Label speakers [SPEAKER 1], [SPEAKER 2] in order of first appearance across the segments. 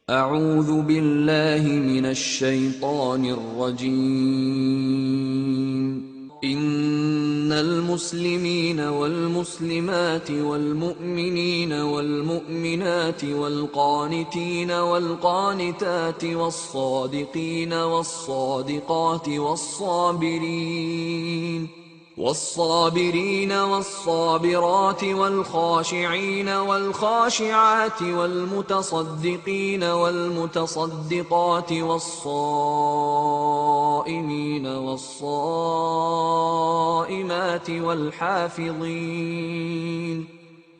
[SPEAKER 1] اعوذ باللہ من الشیطان الرجیم ان المسلمین والمسلمات والمؤمنین والمؤمنات والقانتین والقانتات والصادقین والصادقات والصابرين والصابرات والخاشعين والخاشعات والمتصدقين والمتصدقات والصائمين والصائمات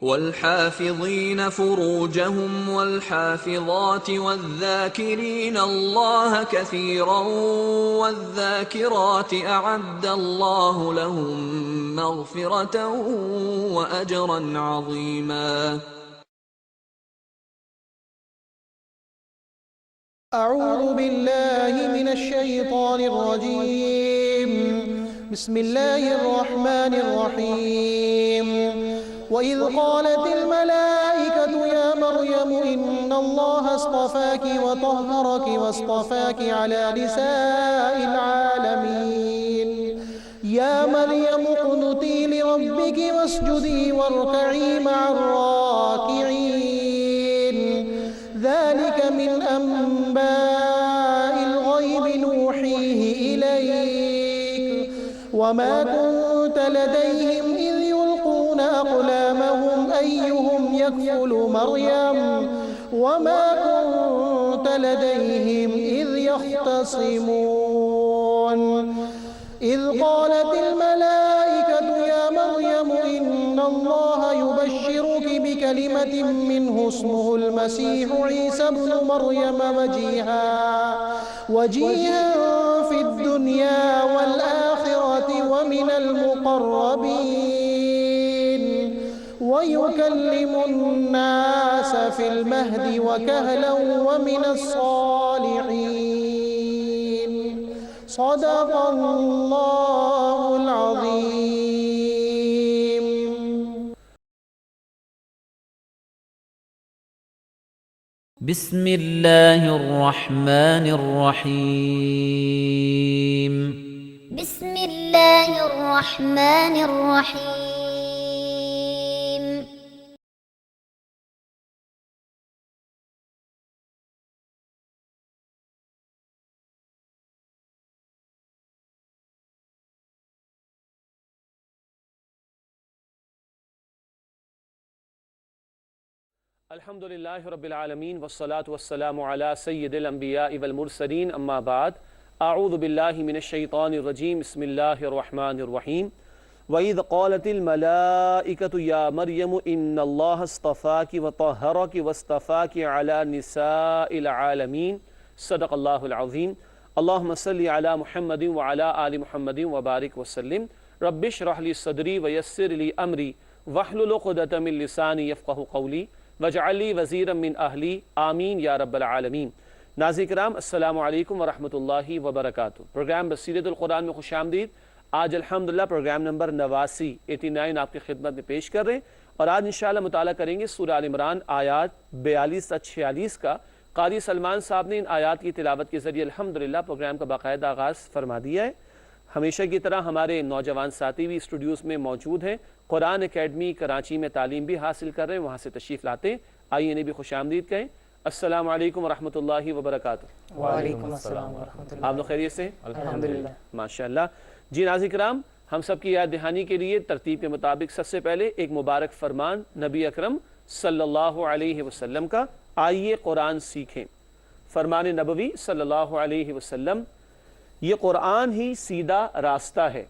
[SPEAKER 1] والحافظين فروجهم والحافظات والذاكرين الله كثيرا والذاكرات أعد الله لهم مغفرة وأجرا عظيما.
[SPEAKER 2] أعوذ بالله من الشيطان الرجيم. بسم الله الرحمن الرحيم. وإذ قالت الملائكة يا مريم إن الله اصطفاك وطهرك واصطفاك على نساء العالمين. يا مريم اقنتي لربك واسجدي واركعي مع الراكعين. ذلك من أنباء الغيب نوحيه إليك وما كنت لديهم إذ يلقون أقلامهم أيهم يكفل مريم وما كنت لديهم إذ يختصمون. إذ قالت الملائكة يا مريم إن الله يبشرك بكلمة منه اسمه المسيح عيسى ابن مريم وجيها في الدنيا والآخرة ومن المقربين ويكلم الناس في المهد وكهلا ومن الصالحين. صدق الله العظيم.
[SPEAKER 3] بسم الله الرحمن الرحيم.
[SPEAKER 4] بسم الله الرحمن الرحيم.
[SPEAKER 5] الحمد للہ رب العالمین والصلاة والسلام علی سید الانبیاء والمرسلین اما بعد اعوذ باللہ من الشیطان الرجیم بسم اللہ الرحمن الرحیم وَإِذْ قَالَتِ الْمَلَائِكَةُ يَا مَرْيَمُ إِنَّ اللَّهَ اصْطَفَاكِ وَطَهَّرَكِ وَاصْطَفَاكِ عَلَى نِسَاءِ الْعَالَمِينَ. صدق اللہ العظیم. اللہم صلی علی محمد وعلی آل محمد وبارک وسلم. رب اشرح لی صدری ویسر لی امری واحلل عقدۃ من لسانی یفقہوا قولی وَاجْعَلْ لِي وَزِيرًا مِّنْ أَهْلِي آمین یا رب العالمین. ناظرین کرام السلام علیکم ورحمۃ اللہ وبرکاتہ. پروگرام بصیرت القرآن میں خوش آمدید. آج الحمدللہ پروگرام نمبر 89 آپ کی خدمت میں پیش کر رہے ہیں اور آج انشاءاللہ مطالعہ کریں گے سورہ آل عمران آیات 42 سے 46 کا. قاری سلمان صاحب نے ان آیات کی تلاوت کے ذریعے الحمدللہ پروگرام کا باقاعدہ آغاز فرما دیا ہے. ہمیشہ کی طرح ہمارے نوجوان ساتھی بھی اسٹوڈیوز میں موجود ہیں. قرآن اکیڈمی کراچی میں تعلیم بھی حاصل کر رہے ہیں, وہاں سے تشریف لاتے ہیں. آئیے انہیں بھی خوش آمدید کہیں. السلام علیکم ورحمۃ اللہ وبرکاتہ.
[SPEAKER 6] وعلیکم السلام ورحمۃ اللہ.
[SPEAKER 5] آپ لوگ خیریت سے؟
[SPEAKER 6] الحمدللہ.
[SPEAKER 5] ماشاءاللہ. جی ناظرین کرام, ہم سب کی یاد دہانی کے لیے ترتیب کے مطابق سب سے پہلے ایک مبارک فرمان نبی اکرم صلی اللہ علیہ وسلم کا. آئیے قرآن سیکھیں. فرمان نبوی صلی اللہ علیہ وسلم, یہ قرآن ہی سیدھا راستہ ہے.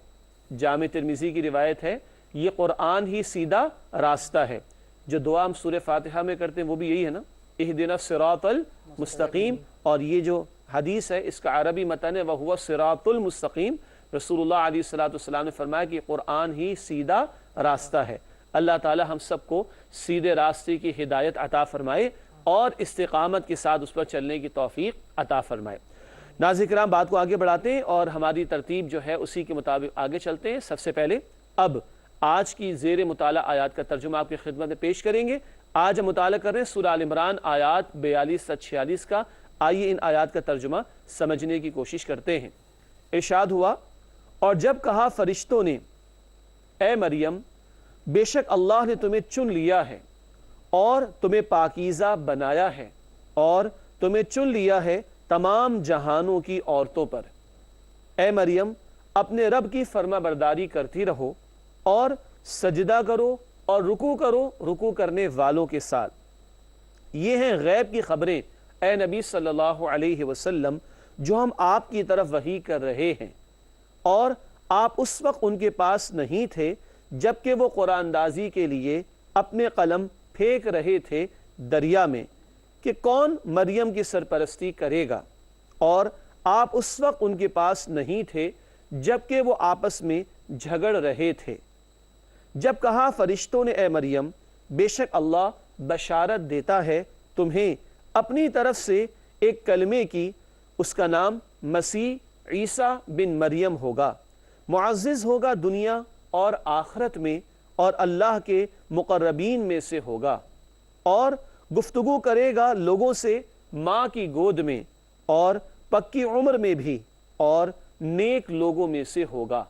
[SPEAKER 5] جامع ترمذی کی روایت ہے, یہ قرآن ہی سیدھا راستہ ہے. جو دعا ہم سورہ فاتحہ میں کرتے ہیں وہ بھی یہی ہے نا, اہدنا الصراط المستقیم. اور یہ جو حدیث ہے اس کا عربی متن ہے وہو الصراط المستقیم. رسول اللہ علیہ السلام نے فرمایا کہ قرآن ہی سیدھا راستہ ہے. اللہ تعالی ہم سب کو سیدھے راستے کی ہدایت عطا فرمائے اور استقامت کے ساتھ اس پر چلنے کی توفیق عطا فرمائے. ناظرین کرام, بات کو آگے بڑھاتے ہیں اور ہماری ترتیب جو ہے اسی کے مطابق آگے چلتے ہیں. سب سے پہلے اب آج کی زیر مطالعہ آیات کا ترجمہ آپ کی خدمت میں پیش کریں گے. آج ہم مطالعہ کر رہے ہیں سورہ آل عمران آیات 42 سے 46 کا۔ آئیے ان آیات کا ترجمہ سمجھنے کی کوشش کرتے ہیں۔ ارشاد ہوا، اور جب کہا فرشتوں نے اے مریم بے شک اللہ نے تمہیں چن لیا ہے اور تمہیں پاکیزہ بنایا ہے اور تمہیں چن لیا ہے تمام جہانوں کی عورتوں پر، اے مریم اپنے رب کی فرما برداری کرتی رہو اور سجدہ کرو اور رکوع کرو رکوع کرنے والوں کے ساتھ۔ یہ ہیں غیب کی خبریں اے نبی صلی اللہ علیہ وسلم جو ہم آپ کی طرف وحی کر رہے ہیں، اور آپ اس وقت ان کے پاس نہیں تھے جبکہ وہ قرآن اندازی کے لیے اپنے قلم پھینک رہے تھے دریا میں کہ کون مریم کی سرپرستی کرے گا، اور آپ اس وقت ان کے پاس نہیں تھے جبکہ وہ آپس میں جھگڑ رہے تھے۔ جب کہا فرشتوں نے اے مریم بے شک اللہ بشارت دیتا ہے تمہیں اپنی طرف سے ایک کلمے کی، اس کا نام مسیح عیسیٰ بن مریم ہوگا، معزز ہوگا دنیا اور آخرت میں اور اللہ کے مقربین میں سے ہوگا، اور گفتگو کرے گا لوگوں سے ماں کی گود میں اور پکی عمر میں بھی اور نیک لوگوں میں سے ہوگا۔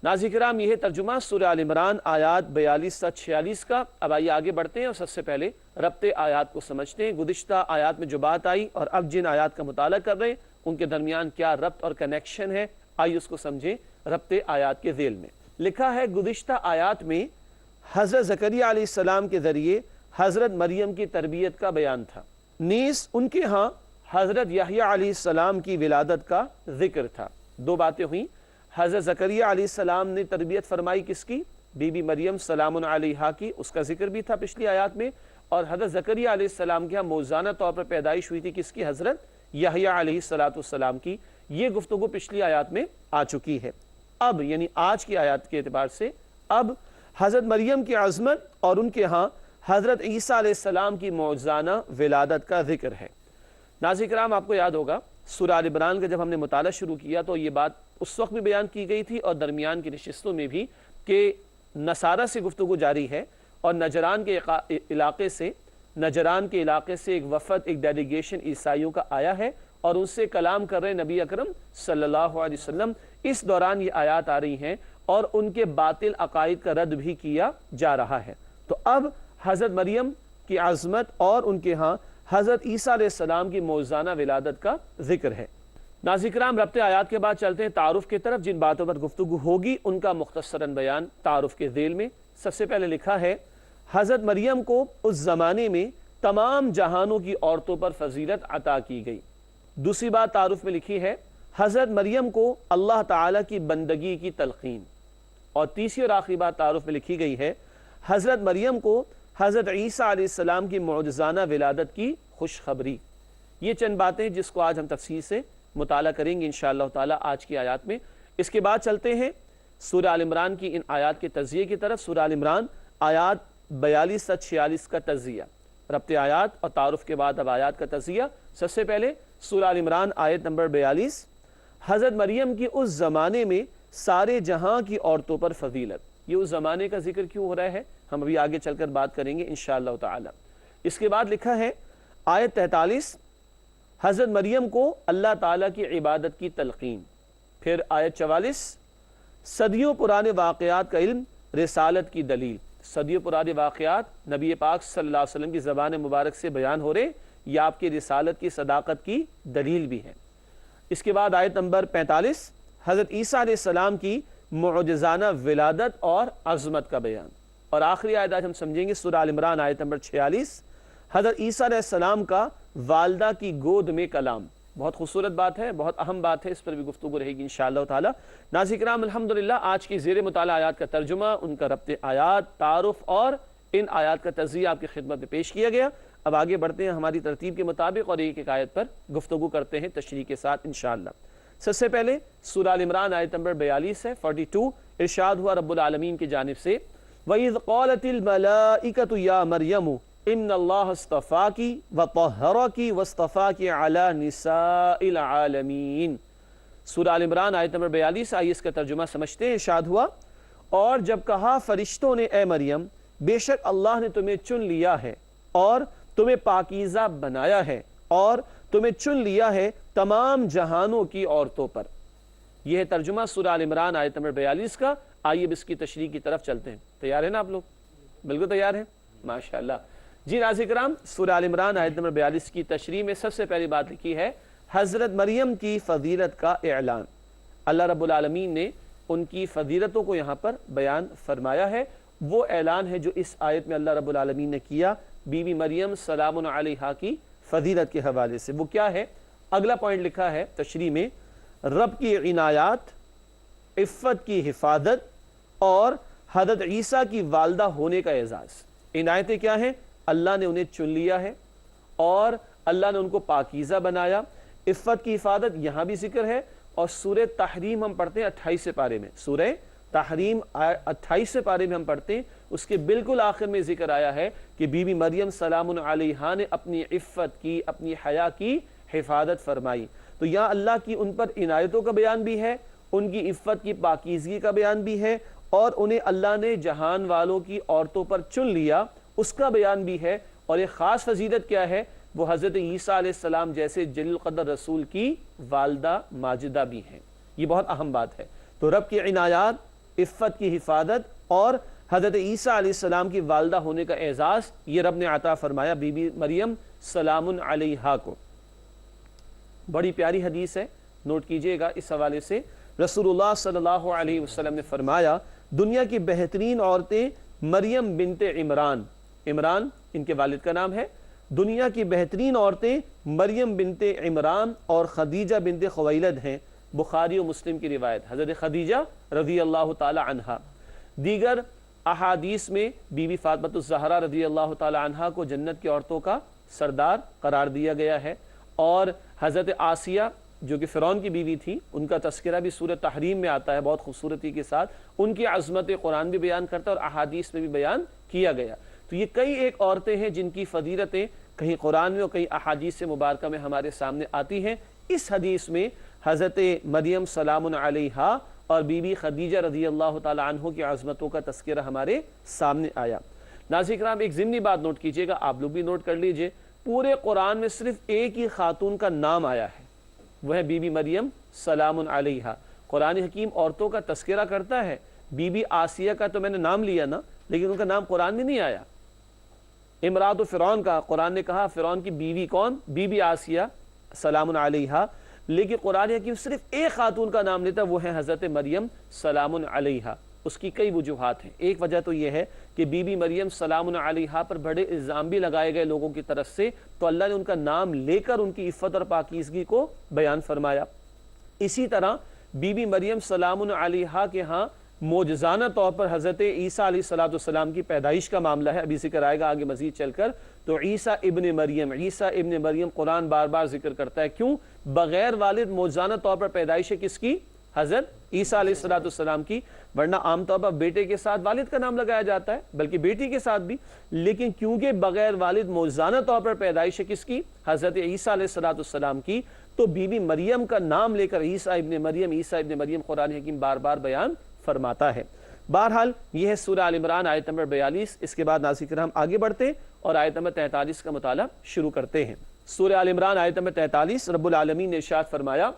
[SPEAKER 5] ناظرین کرام، یہ ہے ترجمہ سورہ آل عمران آیات 42 سے 46 کا۔ اب آئیے آگے بڑھتے ہیں اور سب سے پہلے ربط آیات کو سمجھتے ہیں۔ گزشتہ آیات میں جو بات آئی اور اب جن آیات کا مطالعہ کر رہے ہیں ان کے درمیان کیا ربط اور کنیکشن ہے، آئیے اس کو سمجھیں ربط آیات کے ذیل میں۔ لکھا ہے گزشتہ آیات میں حضرت زکریا علیہ السلام کے ذریعے حضرت مریم کی تربیت کا بیان تھا، نیز ان کے ہاں حضرت یحییٰ علیہ السلام کی ولادت کا ذکر تھا۔ دو باتیں ہوئیں، حضرت زکریا علیہ السلام نے تربیت فرمائی کس کی؟ بی بی مریم سلام علیہا کی، اس کا ذکر بھی تھا پچھلی آیات میں، اور حضرت زکریا علیہ السلام کے ہاں موزانہ طور پر پیدائش ہوئی تھی کس کی؟ حضرت یحییٰ علیہ السلام کی۔ یہ گفتگو پچھلی آیات میں آ چکی ہے۔ اب یعنی آج کی آیات کے اعتبار سے اب حضرت مریم کی عظمت اور ان کے ہاں حضرت عیسیٰ علیہ السلام کی معجزانہ ولادت کا ذکر ہے۔ ناظرین کرام، آپ کو یاد ہوگا سورہ آل عمران کا جب ہم نے مطالعہ شروع کیا تو یہ بات اس وقت بھی بیان کی گئی تھی اور درمیان کی نشستوں میں بھی کہ نصارہ سے گفتگو جاری ہے، اور نجران کے علاقے سے ایک وفد، ایک ڈیلیگیشن عیسائیوں کا آیا ہے اور ان سے کلام کر رہے نبی اکرم صلی اللہ علیہ وسلم۔ اس دوران یہ آیات آ رہی ہیں اور ان کے باطل عقائد کا رد بھی کیا جا رہا ہے۔ تو اب حضرت مریم کی عظمت اور ان کے ہاں حضرت عیسیٰ علیہ السلام کی معجزانہ ولادت کا ذکر ہے۔ ناظرین کرام، ربط آیات کے بعد چلتے ہیں تعارف کی طرف۔ جن باتوں پر گفتگو ہوگی ان کا مختصراً بیان تعارف کے ذیل میں۔ سب سے پہلے لکھا ہے حضرت مریم کو اس زمانے میں تمام جہانوں کی عورتوں پر فضیلت عطا کی گئی۔ دوسری بات تعارف میں لکھی ہے حضرت مریم کو اللہ تعالیٰ کی بندگی کی تلقین۔ اور تیسری اور آخری بات تعارف میں لکھی گئی ہے حضرت مریم کو حضرت عیسیٰ علیہ السلام کی معجزانہ ولادت کی خوشخبری۔ یہ چند باتیں جس کو آج ہم تفصیل سے مطالعہ کریں گے انشاءاللہ تعالیٰ آج کی آیات میں۔ اس کے بعد چلتے ہیں سورہ آل عمران کی ان آیات کے تجزیے کی طرف۔ سورہ آل عمران آیات 42 سے 46 کا تجزیہ، ربط آیات اور تعارف کے بعد اب آیات کا تجزیہ۔ سب سے پہلے سورہ آل عمران آیت نمبر 42، حضرت مریم کی اس زمانے میں سارے جہاں کی عورتوں پر فضیلت۔ یہ اس زمانے کا ذکر کیوں ہو رہا ہے ہم ابھی آگے چل کر بات کریں گے انشاءاللہ تعالی۔ اس کے بعد لکھا ہے آیت 43، حضرت مریم کو اللہ تعالیٰ کی عبادت کی تلقین۔ پھر آیت 44، صدیوں پرانے واقعات کا علم رسالت کی دلیل۔ صدیوں پرانے واقعات نبی پاک صلی اللہ علیہ وسلم کی زبان مبارک سے بیان ہو رہے، یہ آپ کی رسالت کی صداقت کی دلیل بھی ہے۔ اس کے بعد آیت نمبر 45، حضرت عیسیٰ علیہ السلام کی معجزانہ ولادت اور عظمت کا بیان۔ اور آخری آیت آج ہم سمجھیں گے سورہ آل عمران آیت نمبر 46، حضرت عیسیٰ علیہ السلام کا والدہ کی گود میں کلام۔ بہت خوبصورت بات ہے، بہت اہم بات ہے، اس پر بھی گفتگو رہے گی انشاءاللہ تعالی۔ ناظرین کرام، الحمدللہ آج کی زیر مطالعہ آیات کا ترجمہ، ان کا ربط آیات، تعارف اور ان آیات کا تجزیہ آپ کی خدمت میں پیش کیا گیا۔ اب آگے بڑھتے ہیں ہماری ترتیب کے مطابق اور ایک ایک آیت پر گفتگو کرتے ہیں تشریح کے ساتھ انشاءاللہ۔ سب سے پہلے سورہ آل عمران آیت نمبر 42 ہے، 42، ارشاد ہوا رب العالمین کی جانب سے وَإِذْ قَالَتِ الْمَلَائِكَةُ يَا مَرْيَمُ إِنَّ اللَّهَ اصْطَفَاكِ وَطَهَّرَكِ وَاصْطَفَاكِ عَلَى نِسَاءِ الْعَالَمِينَ۔ سورہ آل عمران آیت نمبر 42، آئیے اس کا ترجمہ سمجھتے ہیں۔ ارشاد ہوا اور جب کہا فرشتوں نے اے مریم بے شک اللہ نے تمہیں چن لیا ہے اور تمہیں پاکیزہ بنایا ہے اور تمہیں چن لیا ہے تمام جہانوں کی عورتوں پر۔ یہ ہے ترجمہ سورہ آل عمران آیت نمبر 42 کا۔ آئیے اب اس کی تشریح کی طرف چلتے ہیں۔ تیار ہیں نا آپ لوگ؟ بالکل تیار ہیں، ماشاءاللہ۔ جی ناظرین کرام، سورہ آل عمران آیت نمبر 42 کی تشریح میں سب سے پہلی بات لکھی ہے حضرت مریم کی فضیلت کا اعلان۔ اللہ رب العالمین نے ان کی فضیلتوں کو یہاں پر بیان فرمایا ہے۔ وہ اعلان ہے جو اس آیت میں اللہ رب العالمین نے کیا بی بی مریم سلام علیہا کی فضیلت کے حوالے سے۔ وہ کیا ہے؟ اگلا پوائنٹ لکھا ہے تشریح میں، رب کی عنایات، عفت کی حفاظت اور حضرت عیسیٰ کی والدہ ہونے کا اعزاز۔ عنایتیں کیا ہیں؟ اللہ نے انہیں چن لیا ہے اور اللہ نے ان کو پاکیزہ بنایا۔ عفت کی حفاظت یہاں بھی ذکر ہے، اور سورہ تحریم ہم پڑھتے ہیں 28 پارے میں، سورہ تحریم 28 پارے میں ہم پڑھتے ہیں، اس کے بالکل آخر میں ذکر آیا ہے کہ بی بی مریم سلام علیہا نے اپنی عفت کی، اپنی حیا کی حفاظت فرمائی۔ تو یہاں اللہ کی ان پر عنایتوں کا بیان بھی ہے، ان کی عفت کی پاکیزگی کا بیان بھی ہے، اور انہیں اللہ نے جہان والوں کی عورتوں پر چن لیا اس کا بیان بھی ہے۔ اور ایک خاص فضیلت کیا ہے؟ وہ حضرت عیسیٰ علیہ السلام جیسے جلیل القدر رسول کی والدہ ماجدہ بھی ہیں۔ یہ بہت اہم بات ہے۔ تو رب کی عنایات، عفت کی حفاظت اور حضرت عیسیٰ علیہ السلام کی والدہ ہونے کا اعزاز یہ رب نے عطا فرمایا بی بی مریم سلام علیہا کو۔ بڑی پیاری حدیث ہے، نوٹ کیجئے گا اس حوالے سے۔ رسول اللہ صلی اللہ علیہ وسلم نے فرمایا دنیا کی بہترین عورتیں مریم بنت عمران، عمران ان کے والد کا نام ہے، دنیا کی بہترین عورتیں مریم بنت عمران اور خدیجہ بنت خویلد ہیں۔ بخاری و مسلم کی روایت، حضرت خدیجہ رضی اللہ تعالی عنہا۔ دیگر احادیث میں بی بی فاطمہ الزہرا رضی اللہ تعالی عنہا کو جنت کی عورتوں کا سردار قرار دیا گیا ہے، اور حضرت آسیہ جو کہ فرعون کی بیوی تھی ان کا تذکرہ بھی سورہ تحریم میں آتا ہے بہت خوبصورتی کے ساتھ۔ ان کی عظمت قرآن بھی بیان کرتا ہے اور احادیث میں بھی بیان کیا گیا۔ تو یہ کئی ایک عورتیں ہیں جن کی فضیلتیں کہیں قرآن میں اور کہیں احادیث مبارکہ میں ہمارے سامنے آتی ہیں۔ اس حدیث میں حضرت مریم سلام علیہا اور بی بی خدیجہ رضی اللہ تعالی عنہ کی عظمتوں کا تذکرہ ہمارے سامنے آیا۔ ناظرین کرام، ایک ضمنی بات نوٹ کیجئے گا، آپ لوگ بھی نوٹ کر لیجئے، پورے قرآن میں صرف ایک ہی خاتون کا نام آیا ہے، وہ ہے بی بی مریم سلام علیہا۔ قرآن حکیم عورتوں کا تذکرہ کرتا ہے، بی بی آسیہ کا تو میں نے نام لیا نا، لیکن ان کا نام قرآن میں نہیں آیا۔ امراۃ فرعون کا قرآن نے کہا فرعون کی بیوی کون؟ بی بی آسیہ سلام علیہا، لیکن قرآن حکیم صرف ایک خاتون کا نام لیتا ہے، وہ ہے حضرت مریم سلام علیہا۔ اس کی کئی وجوہات ہیں۔ ایک وجہ تو یہ ہے کہ بی بی مریم سلام علیہا پر بڑے الزام بھی لگائے گئے لوگوں کی طرف سے، تو اللہ نے ان کا نام لے کر ان کی عفت اور پاکیزگی کو بیان فرمایا۔ اسی طرح بی بی مریم سلام علیہا کے ہاں معجزانہ طور پر حضرت عیسیٰ علیہ السلام کی پیدائش کا معاملہ ہے، ابھی ذکر آئے گا آگے مزید چل کر۔ تو عیسیٰ ابن مریم قرآن بار بار ذکر کرتا ہے، کیوں؟ بغیر والد معجزانہ طور پر پیدائش ہے کس کی؟ حضرت عیسیٰ علیہ السلام کی، ورنہ عام طور پر بیٹے کے ساتھ والد کا نام لگایا جاتا ہے، بلکہ بیٹی کے ساتھ بھی، لیکن کیونکہ بغیر والد معجزانہ طور پر پیدائش ہے کس کی؟ حضرت عیسیٰ علیہ السلام کی، تو بی بی مریم کا نام لے کر عیسیٰ ابن مریم قرآن حکیم بار بار بیان فرماتا ہے۔ بہرحال یہ ہے سورہ آل عمران آیت نمبر 42۔ اس کے بعد ناظرین کرام آگے بڑھتے اور آیت نمبر 43 کا مطالعہ شروع کرتے ہیں۔ سورہ آل عمران آیت نمبر 43، رب العالمین نے ارشاد فرمایا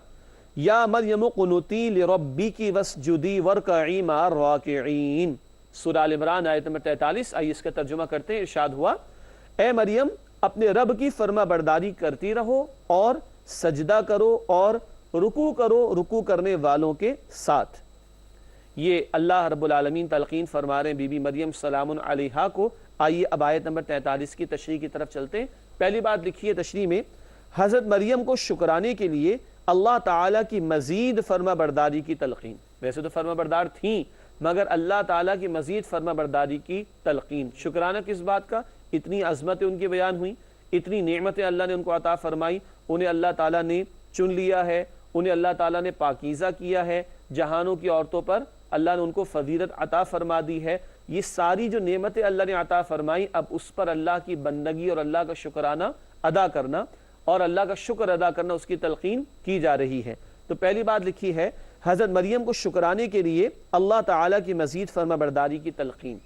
[SPEAKER 5] یا مریم قنوتی لربک واسجدی وارکعی مع الراکعین۔ سورہ آل عمران آیت نمبر 43، آئیے اس کا ترجمہ کرتے ہیں۔ ارشاد ہوا اے مریم اپنے رب کی فرما برداری کرتی رہو اور سجدہ کرو اور رکوع کرو رکوع کرنے والوں کے ساتھ۔ یہ اللہ رب العالمین تلقین فرما رہے ہیں بی بی مریم سلام علیہا کو۔ آئیے اب آیت نمبر 43 کی تشریح کی طرف چلتے ہیں۔ پہلی بات لکھی ہے تشریح میں، حضرت مریم کو شکرانے کے لیے اللہ تعالیٰ کی مزید فرما برداری کی تلقین۔ ویسے تو فرما بردار تھیں، مگر اللہ تعالیٰ کی مزید فرما برداری کی تلقین۔ شکرانہ کس بات کا؟ اتنی عظمتیں ان کی بیان ہوئیں، اتنی نعمتیں اللہ نے ان کو عطا فرمائی، انہیں اللہ تعالیٰ نے چن لیا ہے، انہیں اللہ تعالیٰ نے پاکیزہ کیا ہے، جہانوں کی عورتوں پر اللہ نے ان کو فضیلت عطا فرما دی ہے۔ یہ ساری جو نعمتیں اللہ نے عطا فرمائی، اب اس پر اللہ کی بندگی اور اللہ کا شکرانہ ادا کرنا اور اللہ کا شکر ادا کرنا، اس کی تلقین کی جا رہی ہے۔ تو پہلی بات لکھی ہے حضرت مریم کو شکرانے کے لیے اللہ تعالیٰ کی مزید فرما برداری کی تلقین۔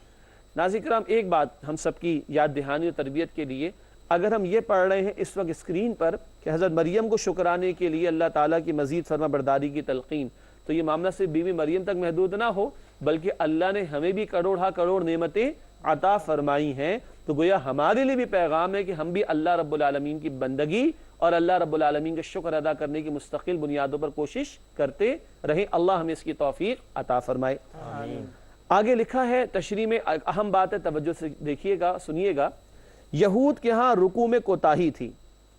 [SPEAKER 5] ناظرین کرام، ایک بات ہم سب کی یاد دہانی اور تربیت کے لیے، اگر ہم یہ پڑھ رہے ہیں اس وقت اسکرین پر کہ حضرت مریم کو شکرانے کے لیے اللہ تعالیٰ کی مزید فرما برداری کی تلقین، تو یہ معاملہ صرف بیوی مریم تک محدود نہ ہو، بلکہ اللہ نے ہمیں بھی کروڑ نعمتیں عطا فرمائی ہیں، تو گویا ہمارے لیے بھی پیغام ہے کہ ہم بھی اللہ رب العالمین کی بندگی اور اللہ رب العالمین کے شکر ادا کرنے کی مستقل بنیادوں پر کوشش کرتے رہیں۔ اللہ ہمیں اس کی توفیق عطا فرمائے۔ آگے لکھا ہے تشریح میں اہم بات ہے، توجہ سے دیکھیے گا، سنیے گا۔ یہود کے ہاں رکوع میں کوتاہی تھی،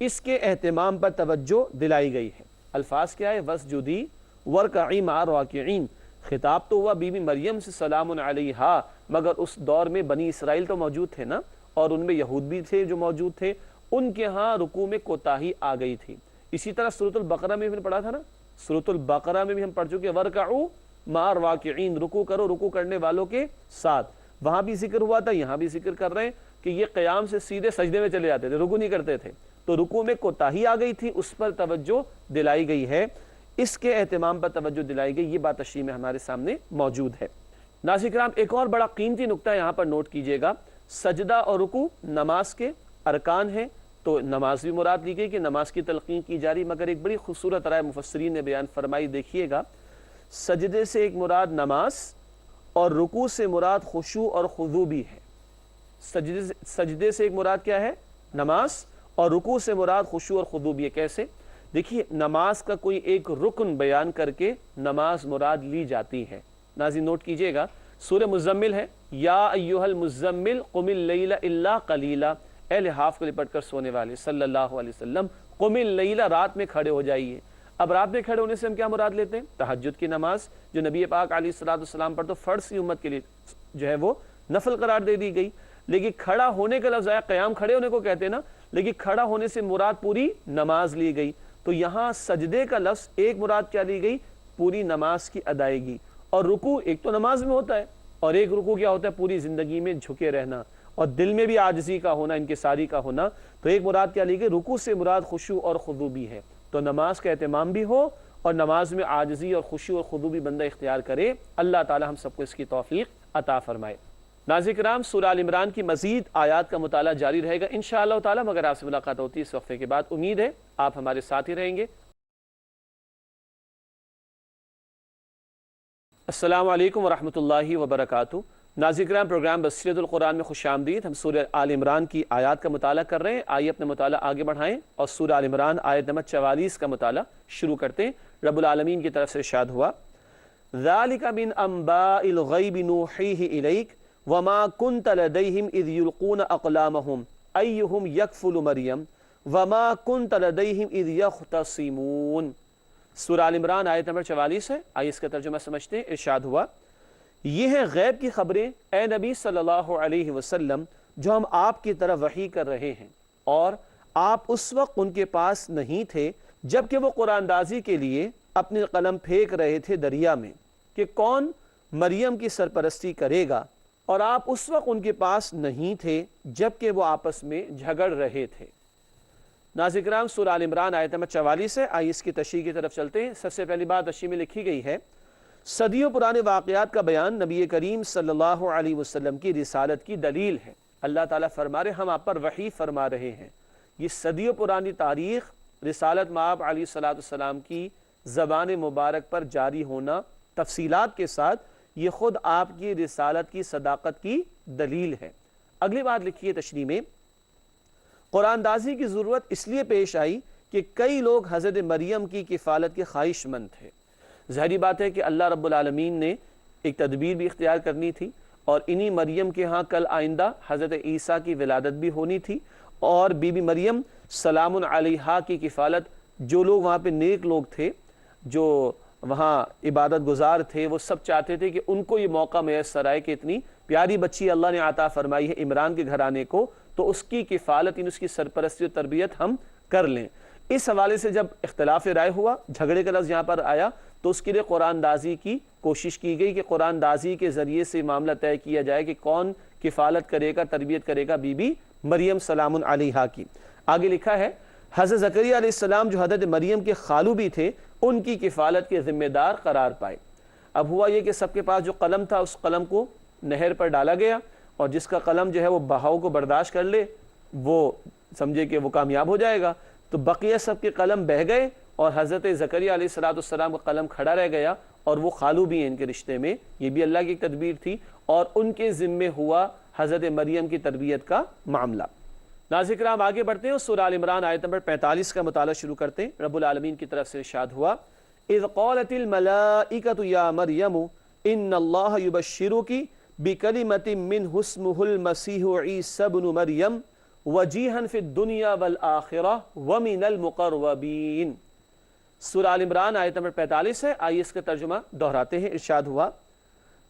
[SPEAKER 5] اس کے اہتمام پر توجہ دلائی گئی ہے۔ الفاظ کیا ہے؟ وَاسْجُدِي وَارْكَعِي مَعَ الرَّاكِعِينَ۔ خطاب تو ہوا بی بی مریم سے سلام علیہا، مگر اس دور میں بنی اسرائیل تو موجود تھے نا، اور ان میں یہود بھی تھے جو موجود تھے، ان کے ہاں رکوع میں کوتاہی آ گئی تھی۔ اسی طرح سورۃ البقرہ میں بھی پڑھا تھا نا، سورۃ البقرہ میں بھی ہم پڑھ چکے وَارْكَعُوا مَعَ الرَّاكِعِينَ، رکوع کرو رکوع کرنے والوں کے ساتھ۔ وہاں بھی ذکر ہوا تھا، یہاں بھی ذکر کر رہے ہیں کہ یہ قیام سے سیدھے سجدے میں چلے جاتے تھے، رکوع نہیں کرتے تھے، تو رکوع میں کوتاہی آ گئی تھی، اس پر توجہ دلائی گئی ہے، اس کے اہتمام پر توجہ دلائی گئی۔ یہ بات تشریح میں ہمارے سامنے موجود ہے۔ ناظرین کرام، ایک اور بڑا قیمتی نقطہ یہاں پر نوٹ کیجئے گا، سجدہ اور رکوع نماز کے ارکان ہیں، تو نماز بھی مراد لی گئی کہ نماز کی تلقین کی جا رہی، مگر ایک بڑی خوبصورت رائے مفسرین نے بیان فرمائی، دیکھیے گا۔ سجدے سے ایک مراد نماز اور رکوع سے مراد خشوع اور خضوع بھی ہے۔ سجدے سے ایک مراد کیا ہے؟ نماز، اور رکوع سے مراد خشوع اور خضوع بھی ہے۔ کیسے؟ دیکھیے، نماز کا کوئی ایک رکن بیان کر کے نماز مراد لی جاتی ہے۔ ناظرین نوٹ کیجئے گا، سورہ مزمل ہے، یا ایھا المزمل قم اللیل الا قلیلا، اے لحاف کو لپٹ کر سونے والے صلی اللہ علیہ وسلم، قم اللیل، رات میں کھڑے ہو جائیے۔ اب رات میں کھڑے ہونے سے ہم کیا مراد لیتے ہیں؟ تہجد کی نماز، جو نبی پاک علیہ السلام پر تو فرض کی امت کے لیے جو ہے وہ نفل قرار دے دی گئی، لیکن کھڑا ہونے کا لفظ آیا، قیام کھڑے ہونے کو کہتے ہیں نا، لیکن کھڑا ہونے سے مراد پوری نماز لی گئی، تو یہاں سجدے کا لفظ ایک مراد کیا لی گئی؟ پوری نماز کی ادائیگی۔ اور رکوع ایک تو نماز میں ہوتا ہے، اور ایک رکوع کیا ہوتا ہے؟ پوری زندگی میں جھکے رہنا اور دل میں بھی عاجزی کا ہونا، انکساری کا ہونا، تو ایک مراد کیا لی گئی؟ رکوع سے مراد خشوع اور خضوع بھی ہے، تو نماز کا اہتمام بھی ہو اور نماز میں عاجزی اور خشوع اور خضوع بھی بندہ اختیار کرے۔ اللہ تعالی ہم سب کو اس کی توفیق عطا فرمائے۔ ناظرین کرام، سورہ آل عمران کی مزید آیات کا مطالعہ جاری رہے گا انشاءاللہ تعالی، مگر آپ سے ملاقات ہوتی ہے اس وقفے کے بعد۔ امید ہے آپ ہمارے ساتھ ہی رہیں گے۔ السلام علیکم ورحمۃ اللہ وبرکاتہ۔ ناظرین کرام، پروگرام بصیرت القرآن میں خوش آمدید۔ ہم سورہ آل عمران کی آیات کا مطالعہ کر رہے ہیں۔ آئیے اپنا مطالعہ آگے بڑھائیں اور سورہ آل عمران آیت نمبر 44 کا مطالعہ شروع کرتے ہیں۔ رب العالمین کی طرف سے ارشاد ہوا، ذَلِكَ مِنْ أَنْبَاءِ الْغَيْبِ نُوحِيهِ إِلَيْكَ وَمَا كُنْتَ لَدَيْهِمْ إِذْ يُلْقُونَ أَقْلَامَهُمْ أَيُّهُمْ يَكْفُلُ مَرْيَمَ وَمَا كُنْتَ لَدَيْهِمْ إِذْ يَخْتَصِمُونَ۔ سورہ آل عمران آیت نمبر 44 ہے، آئیے اس کا ترجمہ سمجھتے ہیں۔ ارشاد ہوا، یہ ہیں غیب کی خبریں اے نبی صلی اللہ علیہ وسلم جو ہم آپ کی طرف وحی کر رہے ہیں، اور آپ اس وقت ان کے پاس نہیں تھے جبکہ وہ قرآن اندازی کے لیے اپنے قلم پھینک رہے تھے دریا میں کہ کون مریم کی سرپرستی کرے گا، اور آپ اس وقت ان کے پاس نہیں تھے جبکہ وہ آپس میں جھگڑ رہے تھے۔ ناظرین کرام، سورہ آل عمران آیت نمبر 44 ہے، آئیے اس کی تشریح کی طرف چلتے ہیں۔ سب سے پہلی بات تشریح میں لکھی گئی ہے، صدیوں پرانے واقعات کا بیان نبی کریم صلی اللہ علیہ وسلم کی رسالت کی دلیل ہے۔ اللہ تعالیٰ فرما رہے ہم آپ پر وحی فرما رہے ہیں۔ یہ صدیوں پرانی تاریخ رسالت مآب علیہ السلام کی زبان مبارک پر جاری ہونا تفصیلات کے ساتھ، یہ خود آپ کی رسالت کی صداقت کی دلیل ہے۔ اگلی بات لکھی ہے تشریح میں، قرآن اندازی کی ضرورت اس لیے پیش آئی کہ کئی لوگ حضرت مریم کی کفالت کے خواہش مند تھے۔ ظاہری بات ہے کہ اللہ رب العالمین نے ایک تدبیر بھی اختیار کرنی تھی، اور انہی مریم کے ہاں کل آئندہ حضرت عیسیٰ کی ولادت بھی ہونی تھی، اور بی بی مریم سلام علیہا کی کفالت، جو لوگ وہاں پہ نیک لوگ تھے، جو وہاں عبادت گزار تھے، وہ سب چاہتے تھے کہ ان کو یہ موقع میسر آئے کہ اتنی پیاری بچی اللہ نے عطا فرمائی ہے عمران کے گھرانے کو، تو اس کی کفالت، اس کی سرپرستی و تربیت ہم کر لیں۔ اس حوالے سے جب اختلاف رائے ہوا، جھگڑے کا لفظ یہاں پر آیا، تو اس کے لیے قرآن اندازی کی کوشش کی گئی کہ قرآن اندازی کے ذریعے سے معاملہ طے کیا جائے کہ کون کفالت کرے گا، تربیت کرے گا بی بی مریم سلام علیہا کی۔ آگے لکھا ہے، حضرت زکریا علیہ السلام جو حضرت مریم کے خالو بھی تھے، ان کی کفالت کے ذمہ دار قرار پائے۔ اب ہوا یہ کہ سب کے پاس جو قلم تھا، اس قلم کو نہر پر ڈالا گیا، اور جس کا قلم جو ہے وہ بہاؤ کو برداشت کر لے وہ سمجھے کہ وہ کامیاب ہو جائے گا. تو بقیہ سب کے قلم بہہ گئے اور حضرت زکریا علیہ السلام کا قلم کھڑا رہ گیا, اور وہ خالو بھی ہیں ان کے رشتے میں. یہ بھی اللہ کی ایک تدبیر تھی, اور ان کے ذمے ہوا حضرت مریم کی تربیت کا معاملہ. ناظرین کرام آگے بڑھتے ہیں, سورہ آل عمران آیت نمبر 45 کا مطالعہ شروع کرتے ہیں. رب العالمین کی طرف سے ارشاد ہوا, اذ قالت الملائکۃ یا مریم ان اللہ یبشرک بکلمۃ منہ اسمہ المسیح عیسی ابن مریم وجیہا فی الدنیا والآخرہ ومن المقربین. سورہ آل عمران آیت نمبر 45 ہے. آئیے اس کا ترجمہ دہراتے ہیں. ارشاد ہوا,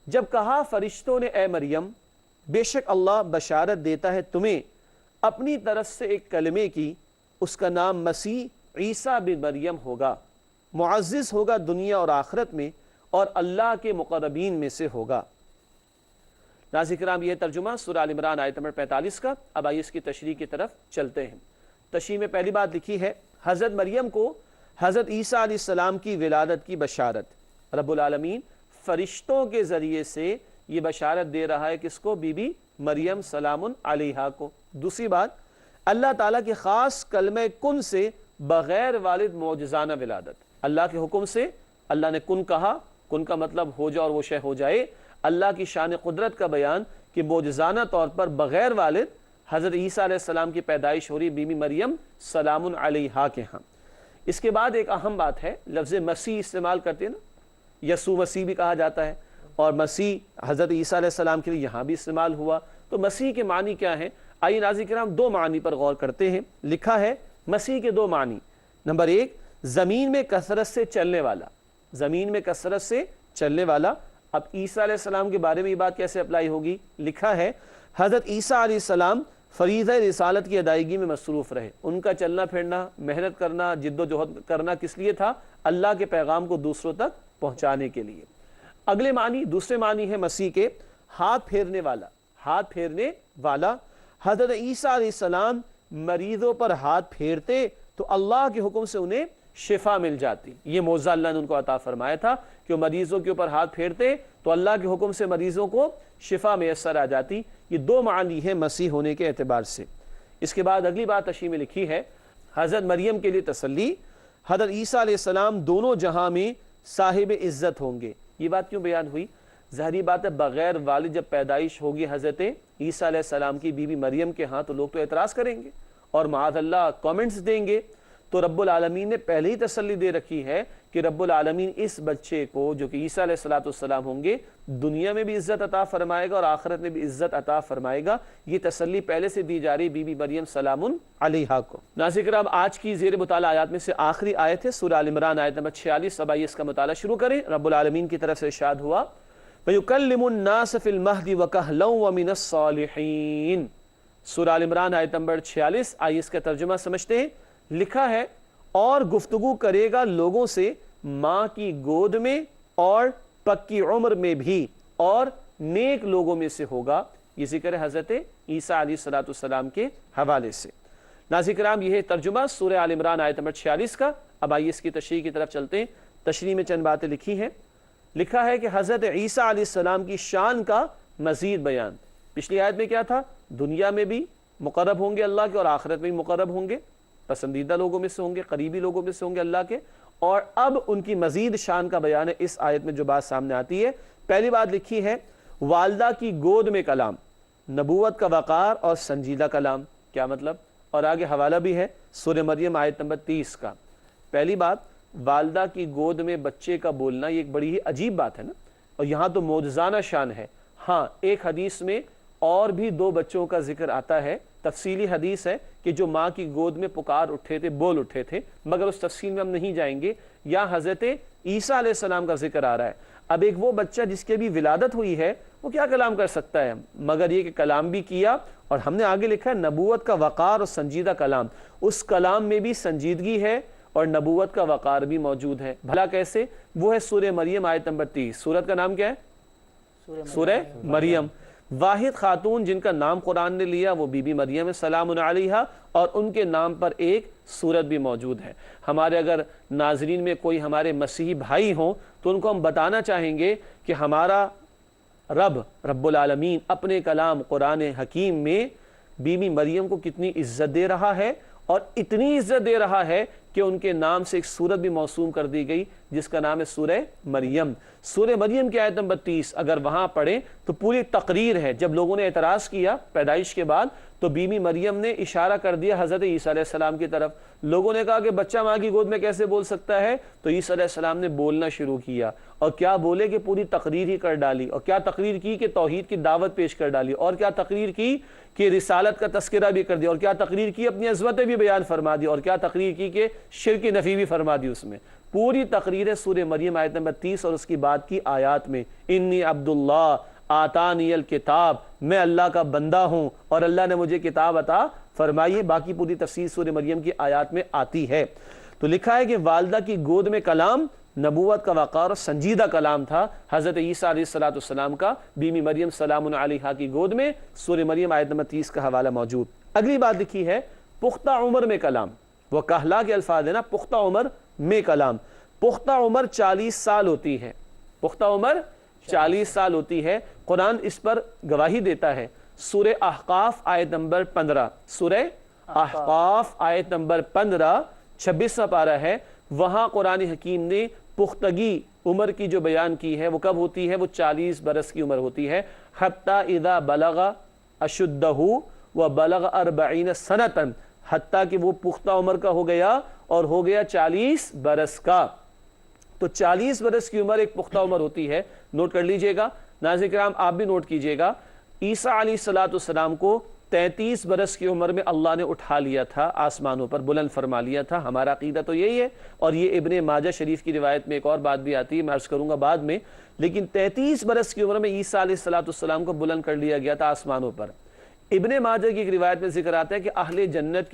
[SPEAKER 5] جب کہا فرشتوں نے اے مریم بے شک اللہ بشارت دیتا ہے تمہیں اپنی طرف سے ایک کلمے کی, اس کا نام مسیح عیسیٰ بن مریم ہوگا, معزز ہوگا دنیا اور آخرت میں, اور اللہ کے مقربین میں سے ہوگا. ناظرین کرام یہ ترجمہ سورہ آل عمران آیت نمبر 45 کا. اب آئیے اس کی تشریح کی طرف چلتے ہیں. تشریح میں پہلی بات لکھی ہے, حضرت مریم کو حضرت عیسیٰ علیہ السلام کی ولادت کی بشارت رب العالمین فرشتوں کے ذریعے سے یہ بشارت دے رہا ہے کس کو؟ بی بی مریم سلام علیہا کو. دوسری بات, اللہ تعالیٰ کے خاص کلمہ کن سے بغیر والد معجزانہ ولادت. اللہ کے حکم سے اللہ نے کن کہا, کن کا مطلب ہو جا اور وہ شے ہو جائے. اللہ کی شان قدرت کا بیان کہ معجزانہ طور پر بغیر والد حضرت عیسیٰ علیہ السلام کی پیدائش ہو رہی بی بی مریم سلام علیہا کے ہاں. اس کے بعد ایک اہم بات ہے, لفظ مسیح استعمال کرتے ہیں نا, یسوع مسیح بھی کہا جاتا ہے, اور مسیح حضرت عیسیٰ علیہ السلام کے لیے یہاں بھی استعمال ہوا. تو مسیح کے معنی کیا ہیں؟ آئیے ناظرین کرام دو معنی پر غور کرتے ہیں. لکھا ہے مسیح کے دو معنی. نمبر ایک, زمین میں کثرت سے چلنے والا, زمین میں کثرت سے چلنے والا. اب عیسیٰ علیہ السلام کے بارے میں یہ بات کیسے اپلائی ہوگی؟ لکھا ہے حضرت عیسیٰ علیہ السلام فریضہ رسالت کی ادائیگی میں مصروف رہے. ان کا چلنا پھرنا, محنت کرنا, جد و جہد کرنا کس لیے تھا؟ اللہ کے پیغام کو دوسروں تک پہنچانے کے لیے. اگلے معنی, دوسرے معنی ہے مسیح کے ہاتھ پھیرنے والا, ہاتھ پھیرنے والا. حضرت عیسیٰ علیہ السلام مریضوں پر ہاتھ پھیرتے تو اللہ کے حکم سے انہیں شفا مل جاتی. یہ معجزہ اللہ نے ان کو عطا فرمایا تھا کہ وہ مریضوں کے اوپر ہاتھ پھیرتے تو اللہ کے حکم سے مریضوں کو شفا میسر آ جاتی. یہ دو معنی ہے مسیح ہونے کے اعتبار سے. اس کے بعد اگلی بات تشریح میں لکھی ہے, حضرت مریم کے لیے تسلی, حضرت عیسیٰ علیہ السلام دونوں جہاں میں صاحب عزت ہوں گے. یہ بات کیوں بیان ہوئی؟ ظاہری بات ہے بغیر والد جب پیدائش ہوگی حضرت عیسیٰ علیہ السلام کی بی بی مریم کے ہاں تو لوگ تو اعتراض کریں گے اور معاذ اللہ کامنٹس دیں گے. تو رب العالمین نے پہلے ہی تسلی دے رکھی ہے کہ رب العالمین اس بچے کو جو کہ عیسیٰ علیہ السلام ہوں گے دنیا میں بھی عزت عطا فرمائے گا اور آخرت میں بھی عزت عطا فرمائے گا. یہ تسلی پہلے سے دی جا رہی بی بی مریم سلام علیہا کو. ناظرین کرام آج کی زیر مطالعہ آیات میں سے آخری آیت ہے سورہ آل عمران آیت نمبر 46. اب آئیے اس کا مطالعہ شروع کریں. رب العالمین کی طرف سے ارشاد ہوا, وَيُكَلِّمُ النَّاسَ فِي الْمَهْدِ وَكَهْلًا وَمِنَ الصَّالِحِينَ. سورہ آل عمران آیت نمبر 46. آئیے اس کا ترجمہ سمجھتے ہیں. لکھا ہے, اور گفتگو کرے گا لوگوں سے ماں کی گود میں اور پکی عمر میں بھی, اور نیک لوگوں میں سے ہوگا. یہ ذکر ہے حضرت عیسیٰ علیہ السلام کے حوالے سے. ناظرین کرام یہ ہے ترجمہ سورہ آل عمران آیت نمبر 46 کا. اب آئیے اس کی تشریح کی طرف چلتے ہیں. تشریح میں چند باتیں لکھی ہیں. لکھا ہے کہ حضرت عیسیٰ علیہ السلام کی شان کا مزید بیان. پچھلی آیت میں کیا تھا؟ دنیا میں بھی مقرب ہوں گے اللہ کے اور آخرت میں بھی مقرب ہوں گے, پسندیدہ لوگوں میں سے ہوں گے, قریبی لوگوں میں سے ہوں گے اللہ کے. اور اب ان کی مزید شان کا بیان ہے اس آیت میں جو بات سامنے آتی ہے. پہلی بات لکھی ہے والدہ کی گود میں کلام, نبوت کا وقار اور سنجیدہ کلام. کیا مطلب؟ اور آگے حوالہ بھی ہے سورہ مریم آیت نمبر 30 کا. پہلی بات, والدہ کی گود میں بچے کا بولنا یہ ایک بڑی ہی عجیب بات ہے نا, اور یہاں تو معجزانہ شان ہے. ہاں ایک حدیث میں اور بھی 2 بچوں کا ذکر آتا ہے, تفصیلی حدیث ہے کہ جو ماں کی گود میں پکار اٹھے تھے, بول اٹھے تھے, مگر اس تفصیل میں ہم نہیں جائیں گے. یا حضرت عیسیٰ علیہ السلام کا ذکر آ رہا ہے. اب ایک وہ بچہ جس کی بھی ولادت ہوئی ہے وہ کیا کلام کر سکتا ہے؟ مگر یہ کہ کلام بھی کیا, اور ہم نے آگے لکھا ہے نبوت کا وقار اور سنجیدہ کلام. اس کلام میں بھی سنجیدگی ہے اور نبوت کا وقار بھی موجود ہے. بھلا کیسے؟ وہ ہے سورہ مریم آیت نمبر 30. سورت کا نام کیا ہے؟ سورہ مریم. واحد خاتون جن کا نام قرآن نے لیا وہ بی بی مریم سلام علیہا, اور ان کے نام پر ایک سورت بھی موجود ہے. ہمارے اگر ناظرین میں کوئی ہمارے مسیحی بھائی ہوں تو ان کو ہم بتانا چاہیں گے کہ ہمارا رب العالمین اپنے کلام قرآن حکیم میں بی بی مریم کو کتنی عزت دے رہا ہے، اور اتنی عزت دے رہا ہے کہ ان کے نام سے ایک سورت بھی موسوم کر دی گئی جس کا نام ہے سورہ مریم۔ سورہ مریم کی آیت نمبر 30 اگر وہاں پڑھیں تو پوری تقریر ہے۔ جب لوگوں نے اعتراض کیا پیدائش کے بعد تو بی بی مریم نے اشارہ کر دیا حضرت عیسیٰ علیہ السلام کی طرف۔ لوگوں نے کہا کہ بچہ ماں کی گود میں کیسے بول سکتا ہے؟ تو عیسیٰ علیہ السلام نے بولنا شروع کیا، اور کیا بولے کہ پوری تقریر ہی کر ڈالی۔ اور کیا تقریر کی کہ توحید کی دعوت پیش کر ڈالی، اور کیا تقریر کی کہ رسالت کا تذکرہ بھی کر دیا، اور کیا تقریر کی اپنی عظمتیں بھی بیان فرما دی، اور کیا تقریر کی کہ شرک نفی بھی فرما دی۔ اس میں پوری تقریر ہے سورہ مریم آیت نمبر 30 اور اس کی بعد کی آیات میں، انی عبداللہ آتانی الکتاب، میں اللہ کا بندہ ہوں اور اللہ نے مجھے کتاب عطا فرمائی ہے۔ باقی پوری تفسیر سورہ مریم کی آیات میں آتی ہے۔ تو لکھا ہے کہ والدہ کی گود میں کلام نبوت کا وقار اور سنجیدہ کلام تھا حضرت عیسیٰ علیہ السلام کا، بی بی مریم سلام علیہا کی گود میں۔ سورہ مریم آیت نمبر 30 کا حوالہ موجود۔ اگلی بات لکھی ہے پختہ عمر میں کلام، وہ کہلا کے الفاظ ہے نا، پختہ عمر میں کلام۔ پختہ عمر 40 سال ہوتی ہے، پختہ عمر 40 سال ہوتی ہے۔ قرآن اس پر گواہی دیتا ہے۔ سورہ احقاف آیت نمبر 15، سورہ احقاف آیت نمبر 15 26واں پارہ ہے، وہاں قرآن حکیم نے پختگی عمر کی جو بیان کی ہے وہ کب ہوتی ہے؟ وہ 40 برس کی عمر ہوتی ہے۔ حتی اذا بلغ اشدہ و بلغ 40 سنۃ، حتیٰ کہ وہ پختہ عمر کا ہو گیا اور ہو گیا 40 برس کا۔ تو 40 برس کی عمر ایک پختہ عمر ہوتی ہے، نوٹ کر لیجئے گا۔ ناظرین کرام آپ بھی نوٹ کیجئے گا، عیسیٰ علیہ السلام کو 33 برس کی عمر میں اللہ نے اٹھا لیا تھا، آسمانوں پر بلند فرما لیا تھا۔ ہمارا عقیدہ تو یہی ہے، اور یہ ابن ماجہ شریف کی روایت میں ایک اور بات بھی آتی ہے، میں عرض کروں گا بعد میں۔ لیکن 33 برس کی عمر میں عیسیٰ علیہ السلام کو بلند کر لیا گیا تھا آسمانوں پر۔ ابن ماجہ کی ایک روایت میں ذکر آتا ہے کہ اہل جنت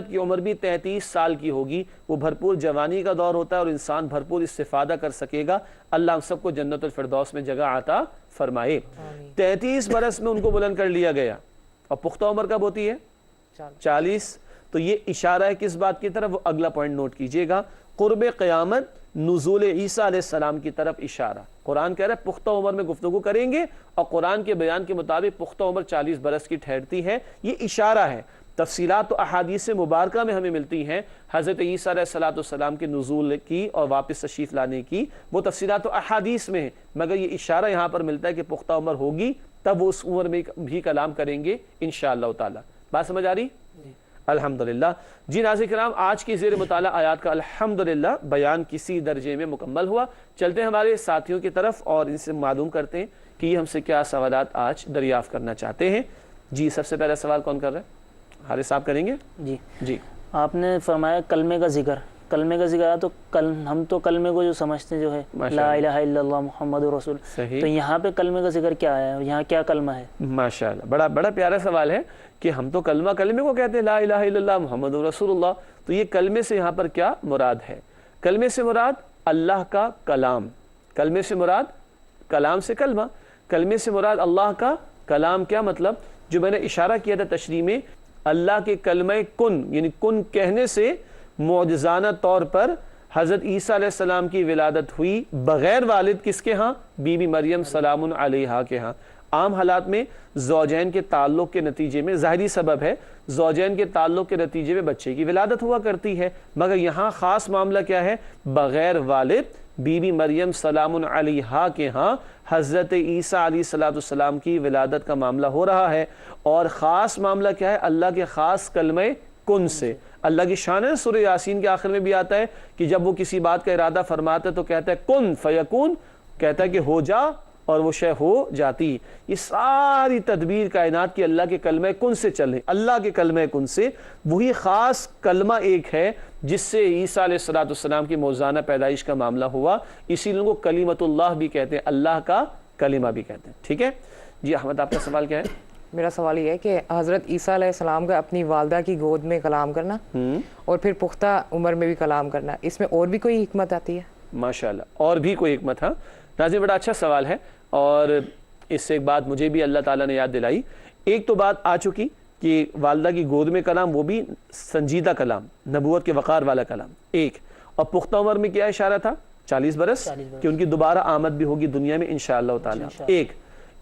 [SPEAKER 5] کی عمر بھی 33 سال کی ہوگی۔ وہ بھرپور جوانی کا دور ہوتا ہے اور انسان بھرپور استفادہ کر سکے گا۔ اللہ ہم سب کو جنت الفردوس میں جگہ عطا فرمائے۔ 33 برس میں ان کو بلند کر لیا گیا، اور پختہ عمر کب ہوتی ہے؟ 40۔ تو یہ اشارہ ہے کس بات کی طرف؟ وہ اگلا پوائنٹ نوٹ کیجئے گا، قرب قیامت، نزول عیسیٰ علیہ السلام کی طرف اشارہ۔ قرآن کہہ رہا ہے پختہ عمر میں گفتگو کریں گے، اور قرآن کے بیان کے مطابق پختہ عمر 40 برس کی ٹھہرتی ہے۔ یہ اشارہ ہے۔ تفصیلات تو احادیث مبارکہ میں ہمیں ملتی ہیں حضرت عیسیٰ علیہ السلام کے نزول کی اور واپس تشریف لانے کی، وہ تفصیلات تو احادیث میں ہیں، مگر یہ اشارہ یہاں پر ملتا ہے کہ پختہ عمر ہوگی تب وہ اس عمر میں بھی کلام کریں گے انشاءاللہ تعالی۔ بات سمجھ آ رہی؟ الحمدللہ۔ جی ناظرین کرام، آج کی زیر مطالعہ آیات کا الحمدللہ بیان کسی درجے میں مکمل ہوا۔ چلتے ہیں ہمارے ساتھیوں کی طرف اور ان سے معلوم کرتے ہیں کہ یہ ہم سے کیا سوالات آج دریافت کرنا چاہتے ہیں۔ جی سب سے پہلا سوال کون کر رہا ہے؟ حارث صاحب کریں گے؟ جی
[SPEAKER 6] آپ نے فرمایا کلمے کا ذکر، کلمے کا ذکر ہے تو ہم تو کلمے کو جو سمجھتے ہیں جو ہے لا الہ الا اللہ محمد رسول، تو یہاں پہ کلمے کا ذکر کیا ہے، یہاں کیا کلمہ ہے؟
[SPEAKER 5] ماشاءاللہ، بڑا پیارا سوال ہے کہ ہم تو کلمے کو کہتے ہیں لا الہ الا اللہ محمد رسول اللہ، تو یہ کلمے سے یہاں پر کیا مراد ہے؟ کلمے سے مراد اللہ کا کلام، کلمے سے مراد کلام سے کلمہ، کلمے سے مراد اللہ کا کلام۔ کیا مطلب؟ جو میں نے اشارہ کیا تھا تشریح میں، اللہ کے کلمہ کن یعنی کن کہنے سے معجزانہ طور پر حضرت عیسیٰ علیہ السلام کی ولادت ہوئی بغیر والد، کس کے ہاں؟ بی بی مریم سلام علیہا کے ہاں۔ عام حالات میں زوجین کے تعلق کے نتیجے میں، ظاہری سبب ہے، زوجین کے تعلق کے نتیجے میں بچے کی ولادت ہوا کرتی ہے، مگر یہاں خاص معاملہ کیا ہے؟ بغیر والد بی بی مریم سلام علیہا کے ہاں حضرت عیسیٰ علیہ السلام کی ولادت کا معاملہ ہو رہا ہے۔ اور خاص معاملہ کیا ہے؟ اللہ کے خاص کلمہ کن سے۔ اللہ کی شان ہے، سورہ یاسین کے آخر میں بھی آتا ہے کہ جب وہ کسی بات کا ارادہ فرماتا ہے تو کہتا ہے کن فیکون، کہتا ہے کہ ہو جا اور وہ شے ہو جاتی۔ یہ ساری تدبیر کائنات کی اللہ کے کلمہ کن سے چلے، اللہ کے کلمہ کن سے۔ وہی خاص کلمہ ایک ہے جس سے عیسیٰ علیہ السلام کی موزانہ پیدائش کا معاملہ ہوا، اسی لیے ان کو کلیمت اللہ بھی کہتے ہیں، اللہ کا کلمہ بھی کہتے ہیں۔ ٹھیک ہے جی احمد، آپ کا سوال کیا ہے؟
[SPEAKER 7] میرا سوال یہ ہے کہ حضرت عیسیٰ علیہ السلام کا اپنی والدہ کی گود میں کلام کرنا اور پھر پختہ عمر میں بھی کلام کرنا، اس میں اور بھی کوئی حکمت آتی ہے؟
[SPEAKER 5] ماشاءاللہ، اور بھی کوئی حکمت؟ ہاں ناظرین، بڑا اچھا سوال ہے، اور اس سے ایک بات مجھے بھی اللہ تعالیٰ نے یاد دلائی۔ ایک تو بات آ چکی کہ والدہ کی گود میں کلام، وہ بھی سنجیدہ کلام، نبوت کے وقار والا کلام ایک، اور پختہ عمر میں کیا اشارہ تھا؟ 40 برس کہ ان کی دوبارہ آمد بھی ہوگی دنیا میں انشاءاللہ تعالی۔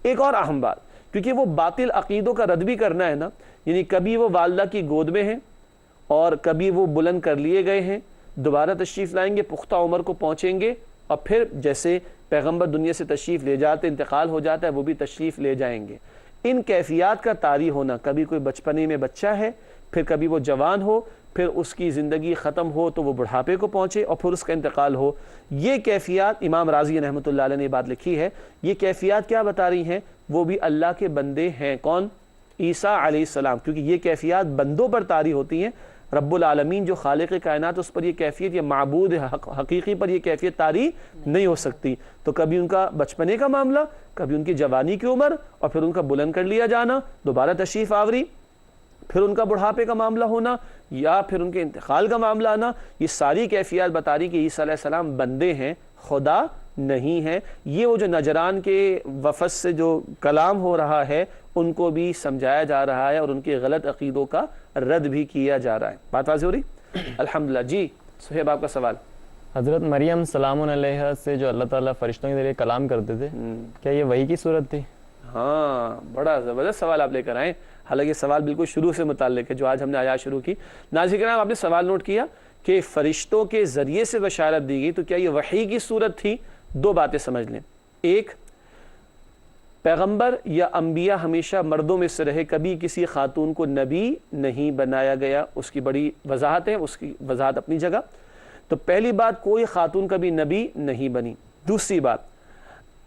[SPEAKER 5] ایک اور اہم بات، کیونکہ وہ باطل عقیدوں کا رد بھی کرنا ہے نا، یعنی کبھی وہ والدہ کی گود میں ہیں اور کبھی وہ بلند کر لیے گئے ہیں، دوبارہ تشریف لائیں گے، پختہ عمر کو پہنچیں گے، اور پھر جیسے پیغمبر دنیا سے تشریف لے جاتے انتقال ہو جاتا ہے وہ بھی تشریف لے جائیں گے۔ ان کیفیات کا طاری ہونا، کبھی کوئی بچپنے میں بچہ ہے، پھر کبھی وہ جوان ہو، پھر اس کی زندگی ختم ہو تو وہ بڑھاپے کو پہنچے اور پھر اس کا انتقال ہو، یہ کیفیات امام رازی رحمۃ اللہ علیہ نے بات لکھی ہے۔ یہ کیفیات کیا بتا رہی ہیں؟ وہ بھی اللہ کے بندے ہیں۔ کون؟ عیسیٰ علیہ السلام، کیونکہ یہ کیفیات بندوں پر طاری ہوتی ہیں، رب العالمین جو خالق کائنات اس پر یہ کیفیت، یا معبود حقیقی پر یہ کیفیت طاری نہیں ہو سکتی۔ تو کبھی ان کا بچپنے کا معاملہ، کبھی ان کی جوانی کی عمر، اور پھر ان کا بلند کر لیا جانا، دوبارہ تشریف آوری، پھر ان کا بڑھاپے کا معاملہ ہونا، یا پھر ان کے انتقال کا معاملہ آنا، یہ ساری کیفیات بتا رہی کہ عیسیٰ علیہ السلام بندے ہیں، خدا نہیں ہے۔ یہ وہ جو نجران کے وفد سے جو کلام ہو رہا ہے ان کو بھی سمجھایا جا رہا ہے اور ان کے غلط عقیدوں کا رد بھی کیا جا رہا ہے۔ بات واضح ہو رہی؟ الحمدللہ۔ جی سہیب آپ کا سوال۔
[SPEAKER 8] حضرت مریم سلام علیہ سے جو اللہ تعالیٰ فرشتوں کے ذریعے کلام کرتے تھے، کیا یہ وحی کی صورت تھی؟
[SPEAKER 5] ہاں، بڑا زبردست سوال آپ لے کر آئے، حالانکہ سوال بالکل شروع سے متعلق ہے جو آج ہم نے آیات شروع کی۔ ناظرین کرام، آپ نے سوال نوٹ کیا کہ فرشتوں کے ذریعے سے بشارت دی گئی، تو کیا یہ وحی کی صورت تھی؟ دو باتیں سمجھ لیں۔ ایک، پیغمبر یا انبیاء ہمیشہ مردوں میں سے رہے، کبھی کسی خاتون کو نبی نہیں بنایا گیا، اس کی بڑی وضاحت ہے، اس کی وضاحت اپنی جگہ۔ تو پہلی بات، کوئی خاتون کبھی نبی نہیں بنی۔ دوسری بات،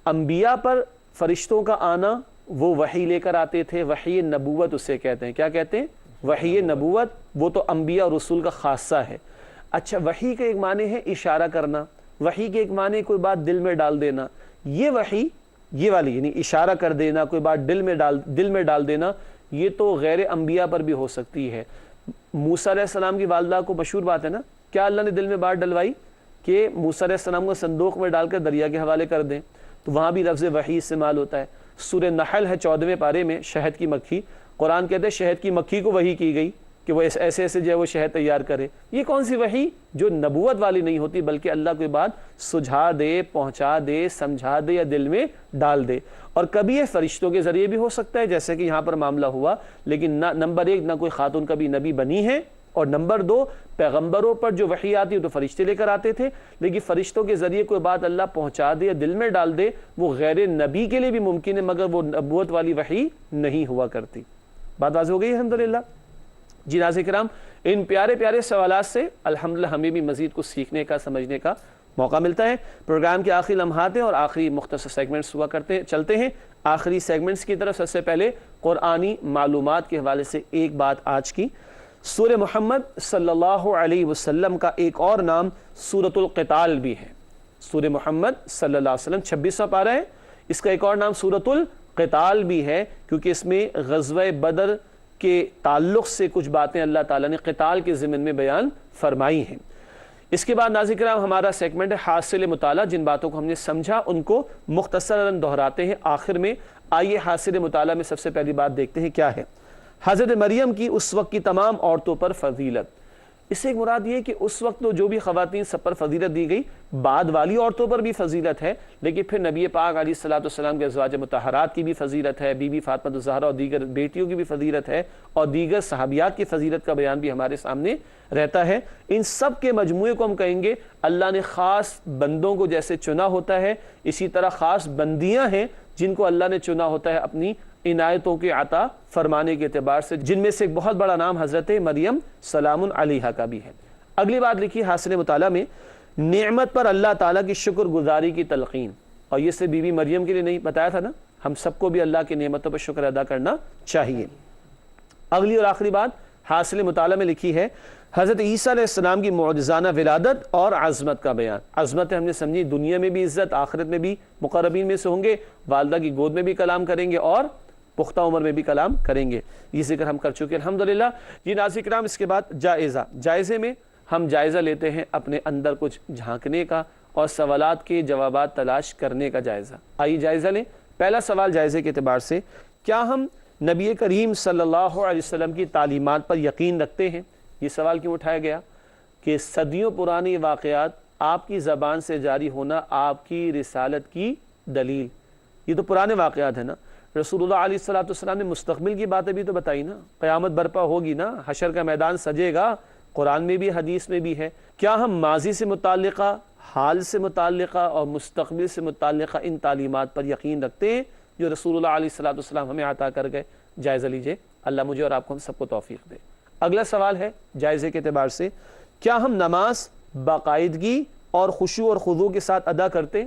[SPEAKER 5] انبیاء پر فرشتوں کا آنا، وہ وحی لے کر آتے تھے، وحی نبوت اسے کہتے ہیں۔ کیا کہتے ہیں؟ وحی نبوت، وہ تو انبیاء اور رسول کا خاصہ ہے۔ اچھا، وحی کا ایک معنی ہے اشارہ کرنا، وحی کے ایک معنی کوئی بات دل میں ڈال دینا۔ یہ وحی، یہ والی یعنی اشارہ کر دینا، کوئی بات دل میں ڈال دینا، یہ تو غیر انبیاء پر بھی ہو سکتی ہے۔ موسیٰ علیہ السلام کی والدہ کو مشہور بات ہے نا، کیا اللہ نے دل میں بات ڈلوائی کہ موسیٰ علیہ السلام کو صندوق میں ڈال کر دریا کے حوالے کر دیں، تو وہاں بھی لفظ وحی استعمال ہوتا ہے۔ سورہ نحل ہے 14ویں پارے میں، شہد کی مکھی، قرآن کہتے ہیں شہد کی مکھی کو وحی کی گئی کہ وہ ایسے ایسے جو ہے وہ شہد تیار کرے۔ یہ کون سی وحی؟ جو نبوت والی نہیں ہوتی، بلکہ اللہ کوئی بات سجھا دے، پہنچا دے، سمجھا دے یا دل میں ڈال دے۔ اور کبھی یہ فرشتوں کے ذریعے بھی ہو سکتا ہے، جیسے کہ یہاں پر معاملہ ہوا، لیکن نہ نمبر ایک، نہ کوئی خاتون کبھی نبی بنی ہے، اور نمبر دو، پیغمبروں پر جو وحی آتی ہے تو فرشتے لے کر آتے تھے، لیکن فرشتوں کے ذریعے کوئی بات اللہ پہنچا دے یا دل میں ڈال دے، وہ غیر نبی کے لیے بھی ممکن ہے، مگر وہ نبوت والی وحی نہیں ہوا کرتی۔ بات واضح ہو گئی الحمدللہ؟ جی ناظرین کرام، ان پیارے پیارے سوالات سے الحمدللہ ہمیں بھی مزید کچھ سیکھنے کا، سمجھنے کا موقع ملتا ہے۔ پروگرام کے آخری لمحات ہیں اور آخری مختصر سیگمنٹس ہوا چلتے ہیں۔ آخری سیگمنٹس کی طرف سب سے پہلے قرآنی معلومات کے حوالے سے ایک بات آج کی۔ سورہ محمد صلی اللہ علیہ وسلم کا ایک اور نام سورۃ القتال بھی ہے۔ سورہ محمد صلی اللہ علیہ وسلم 26واں پارہ ہے، اس کا ایک اور نام سورۃ القتال بھی ہے، کیونکہ اس میں غزوہ بدر کے تعلق سے کچھ باتیں اللہ تعالیٰ نے قتال کے ضمن میں بیان فرمائی ہیں۔ اس کے بعد ناظرین کرام ہمارا سیگمنٹ ہے حاصل مطالعہ، جن باتوں کو ہم نے سمجھا ان کو مختصراً دہراتے ہیں آخر میں۔ آئیے حاصل مطالعہ میں سب سے پہلی بات دیکھتے ہیں کیا ہے۔ حضرت مریم کی اس وقت کی تمام عورتوں پر فضیلت۔ اس سے ایک مراد یہ کہ اس وقت تو جو بھی خواتین سب پر فضیلت دی گئی، بعد والی عورتوں پر بھی فضیلت ہے، لیکن پھر نبی پاک علیہ الصلوۃ والسلام کے ازواج مطہرات کی بھی فضیلت ہے، بی بی فاطمہ الزہرا اور دیگر بیٹیوں کی بھی فضیلت ہے، اور دیگر صحابیات کی فضیلت کا بیان بھی ہمارے سامنے رہتا ہے۔ ان سب کے مجموعے کو ہم کہیں گے اللہ نے خاص بندوں کو جیسے چنا ہوتا ہے، اسی طرح خاص بندیاں ہیں جن کو اللہ نے چنا ہوتا ہے اپنی عنایتوں کے عطا فرمانے کے اعتبار سے، جن میں سے ایک بہت بڑا نام حضرت مریم سلام علیہا کا بھی ہے۔ اگلی بات لکھی حاصل مطالعہ میں، نعمت پر اللہ تعالیٰ کی شکر گزاری کی تلقین، اور یہ سے بی بی مریم کے لیے نہیں بتایا تھا نا، ہم سب کو بھی اللہ کی نعمتوں پر شکر ادا کرنا چاہیے۔ اگلی اور آخری بات حاصل مطالعہ میں لکھی ہے، حضرت عیسیٰ علیہ السلام کی معجزانہ ولادت اور عظمت کا بیان۔ عظمت ہم نے سمجھی دنیا میں بھی عزت، آخرت میں بھی مقربین میں سے ہوں گے، والدہ کی گود میں بھی کلام کریں گے اور پختہ عمر میں بھی کلام کریں گے، یہ ذکر ہم کر چکے الحمدللہ۔ یہ ناظرین کرام اس کے بعد جائزے میں ہم جائزہ لیتے ہیں اپنے اندر کچھ جھانکنے کا اور سوالات کے جوابات تلاش کرنے کا جائزہ۔ آئیے جائزہ لیں۔ پہلا سوال جائزے کے اعتبار سے، کیا ہم نبی کریم صلی اللہ علیہ وسلم کی تعلیمات پر یقین رکھتے ہیں؟ یہ سوال کیوں اٹھایا گیا کہ صدیوں پرانی واقعات آپ کی زبان سے جاری ہونا آپ کی رسالت کی دلیل. یہ تو پرانے واقعات ہیں نا. رسول اللہ علیہ السلام نے مستقبل کی باتیں بھی تو بتائی نا. قیامت برپا ہوگی نا, حشر کا میدان سجے گا, قرآن میں بھی حدیث میں بھی ہے. کیا ہم ماضی سے متعلقہ, حال سے متعلقہ اور مستقبل سے متعلقہ ان تعلیمات پر یقین رکھتے ہیں جو رسول اللہ علیہ السلام ہمیں عطا کر گئے؟ جائزہ لیجئے. اللہ مجھے اور آپ کو ہم سب کو توفیق دے. اگلا سوال ہے جائزے کے اعتبار سے, کیا ہم نماز باقاعدگی اور خشوع اور خضوع کے ساتھ ادا کرتے؟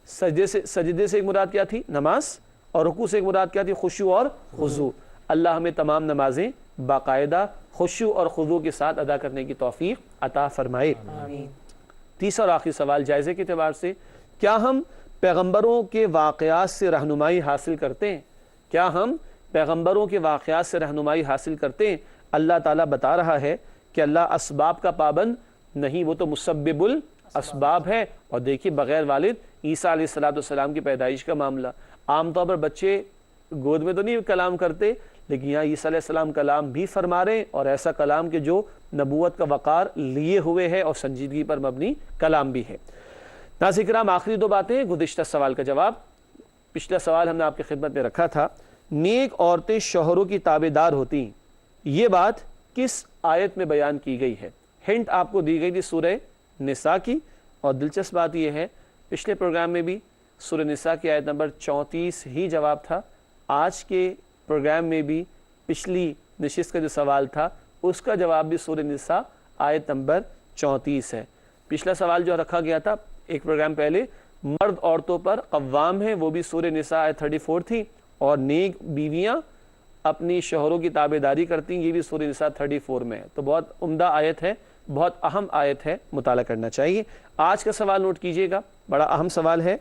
[SPEAKER 5] سجدے سے ایک مراد کیا تھی؟ نماز. اور رکوع سے ایک مراد کیا تھی؟ خشوع اور خضوع. اللہ ہمیں تمام نمازیں باقاعدہ خشوع اور خضوع کے ساتھ ادا کرنے کی توفیق عطا فرمائے. تیسرا اور آخری سوال جائزے کے اعتبار سے, کیا ہم پیغمبروں کے واقعات سے رہنمائی حاصل کرتے ہیں؟ کیا ہم پیغمبروں کے واقعات سے رہنمائی حاصل کرتے ہیں؟ اللہ تعالیٰ بتا رہا ہے کہ اللہ اسباب کا پابند نہیں, وہ تو مسبب الاسباب ہے. اور دیکھیے بغیر والد عیسیٰ علیہ السلام کی پیدائش کا معاملہ, عام طور پر بچے گود میں تو نہیں کلام کرتے, لیکن یہاں عیسیٰ علیہ السلام کلام بھی فرما رہے ہیں, اور ایسا کلام کہ جو نبوت کا وقار لیے ہوئے ہے اور سنجیدگی پر مبنی کلام بھی ہے. ناظرین کرام, آخری دو باتیں. گزشتہ سوال کا جواب, پچھلا سوال ہم نے آپ کی خدمت میں رکھا تھا, نیک عورتیں شوہروں کی تابعدار ہوتی ہیں, یہ بات کس آیت میں بیان کی گئی ہے؟ ہنٹ آپ کو دی گئی تھی سورہ نساء کی, اور دلچسپ بات یہ ہے پچھلے پروگرام میں بھی سورہ نساء کی آیت نمبر 34 ہی جواب تھا. آج کے پروگرام میں بھی پچھلی نشست کا جو سوال تھا اس کا جواب بھی سورہ نساء آیت نمبر 34 ہے. پچھلا سوال جو رکھا گیا تھا ایک پروگرام پہلے, مرد عورتوں پر قوام ہیں, وہ بھی سورہ نساء آیت 34 تھی, اور نیک بیویاں اپنی شوہروں کی تابعداری کرتی ہیں, یہ بھی سورہ نساء 34 میں ہے. تو بہت عمدہ آیت ہے, بہت اہم آیت ہے, مطالعہ کرنا چاہیے. آج کا سوال نوٹ کیجئے گا, بڑا اہم سوال ہے.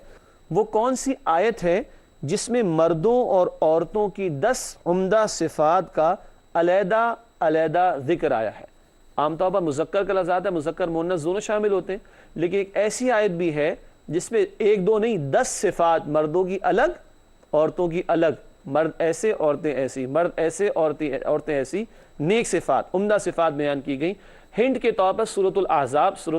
[SPEAKER 5] وہ کون سی آیت ہے جس میں مردوں اور عورتوں کی 10 عمدہ صفات کا علیحدہ علیحدہ ذکر آیا ہے؟ عام طور پر مذکر کا لفظ آتا ہے, مذکر مؤنث دونوں شامل ہوتے ہیں, لیکن ایک ایسی آیت بھی ہے جس میں ایک دو نہیں 10 صفات, مردوں کی الگ عورتوں کی الگ, مرد ایسے عورتیں ایسی, مرد ایسے عورتیں ایسی, نیک صفات, عمدہ صفات بیان کی گئی. ہنٹ کے طور پر سورۃ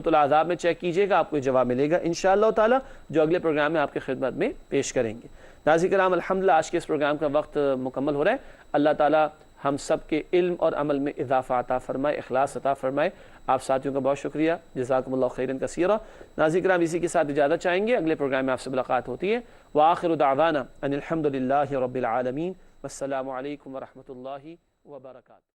[SPEAKER 5] الاحزاب میں چیک کیجئے گا, آپ کو جواب ملے گا انشاءاللہ تعالی, جو اگلے پروگرام میں آپ کی خدمت میں پیش کریں گے. ناظرین کرام, الحمدللہ آج کے اس پروگرام کا وقت مکمل ہو رہا ہے. اللہ تعالی ہم سب کے علم اور عمل میں اضافہ عطا فرمائے, اخلاص عطا فرمائے. آپ ساتھیوں کا بہت شکریہ, جزاکم اللہ خیرا کثیرا. ناظرین کرام, اسی کے ساتھ اجازت چاہیں گے, اگلے پروگرام میں آپ سے ملاقات ہوتی ہے. وآخر دعوانا ان الحمد للہ رب العالمین, والسلام علیکم ورحمۃ اللہ وبرکاتہ.